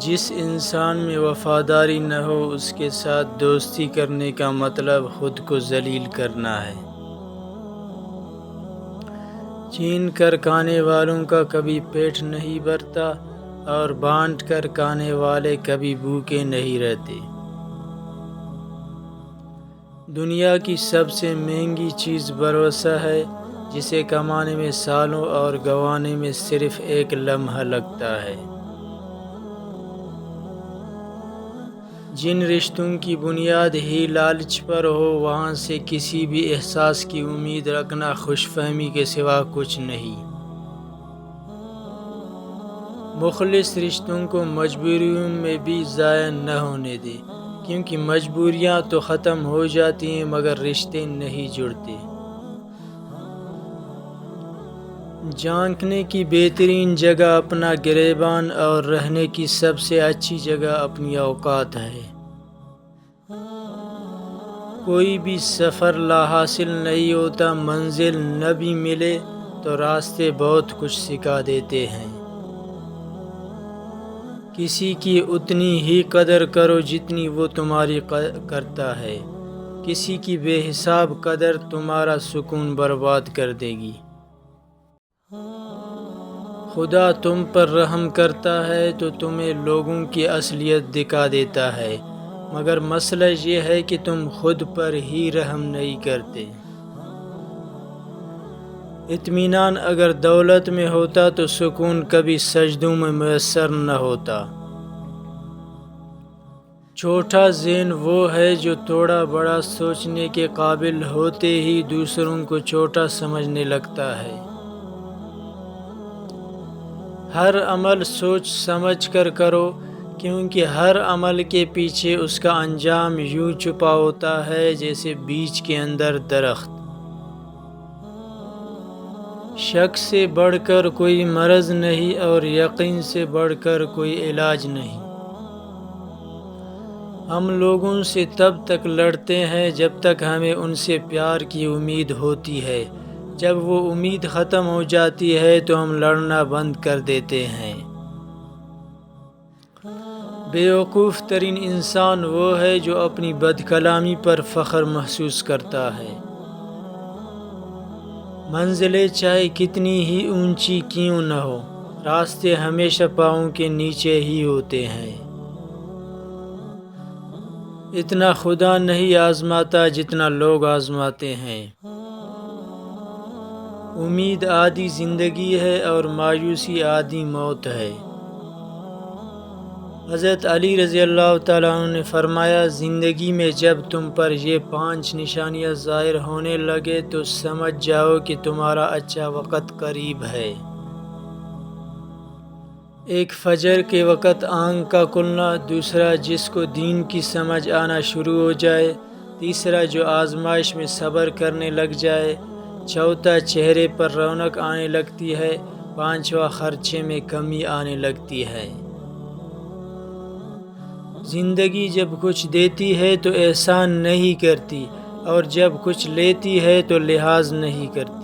جس انسان میں وفاداری نہ ہو اس کے ساتھ دوستی کرنے کا مطلب خود کو ذلیل کرنا ہے۔ چھین کر کھانے والوں کا کبھی پیٹ نہیں بھرتا اور بانٹ کر کھانے والے کبھی بھوکے نہیں رہتے۔ دنیا کی سب سے مہنگی چیز بھروسہ ہے، جسے کمانے میں سالوں اور گنوانے میں صرف ایک لمحہ لگتا ہے۔ جن رشتوں کی بنیاد ہی لالچ پر ہو وہاں سے کسی بھی احساس کی امید رکھنا خوش فہمی کے سوا کچھ نہیں۔ مخلص رشتوں کو مجبوریوں میں بھی ضائع نہ ہونے دے، کیونکہ مجبوریاں تو ختم ہو جاتی ہیں مگر رشتے نہیں جڑتے۔ جھانکنے کی بہترین جگہ اپنا گریبان اور رہنے کی سب سے اچھی جگہ اپنی اوقات ہے۔ کوئی بھی سفر لا حاصل نہیں ہوتا، منزل نہ بھی ملے تو راستے بہت کچھ سکھا دیتے ہیں۔ کسی کی اتنی ہی قدر کرو جتنی وہ تمہاری کرتا ہے، کسی کی بے حساب قدر تمہارا سکون برباد کر دے گی۔ خدا تم پر رحم کرتا ہے تو تمہیں لوگوں کی اصلیت دکھا دیتا ہے، مگر مسئلہ یہ ہے کہ تم خود پر ہی رحم نہیں کرتے۔ اطمینان اگر دولت میں ہوتا تو سکون کبھی سجدوں میں میسر نہ ہوتا۔ چھوٹا ذہن وہ ہے جو تھوڑا بڑا سوچنے کے قابل ہوتے ہی دوسروں کو چھوٹا سمجھنے لگتا ہے۔ ہر عمل سوچ سمجھ کر کرو، کیونکہ ہر عمل کے پیچھے اس کا انجام یوں چھپا ہوتا ہے جیسے بیج کے اندر درخت۔ شک سے بڑھ کر کوئی مرض نہیں اور یقین سے بڑھ کر کوئی علاج نہیں۔ ہم لوگوں سے تب تک لڑتے ہیں جب تک ہمیں ان سے پیار کی امید ہوتی ہے، جب وہ امید ختم ہو جاتی ہے تو ہم لڑنا بند کر دیتے ہیں۔ بیوقوف ترین انسان وہ ہے جو اپنی بدکلامی پر فخر محسوس کرتا ہے۔ منزلیں چاہے کتنی ہی اونچی کیوں نہ ہو، راستے ہمیشہ پاؤں کے نیچے ہی ہوتے ہیں۔ اتنا خدا نہیں آزماتا جتنا لوگ آزماتے ہیں۔ امید آدھی زندگی ہے اور مایوسی آدھی موت ہے۔ حضرت علی رضی اللہ تعالیٰ عنہ نے فرمایا، زندگی میں جب تم پر یہ 5 نشانیاں ظاہر ہونے لگے تو سمجھ جاؤ کہ تمہارا اچھا وقت قریب ہے۔ ایک فجر کے وقت آنکھ کا کھلنا، دوسرا جس کو دین کی سمجھ آنا شروع ہو جائے، تیسرا جو آزمائش میں صبر کرنے لگ جائے، چوتھا چہرے پر رونق آنے لگتی ہے، پانچواں خرچے میں کمی آنے لگتی ہے۔ زندگی جب کچھ دیتی ہے تو احسان نہیں کرتی، اور جب کچھ لیتی ہے تو لحاظ نہیں کرتی۔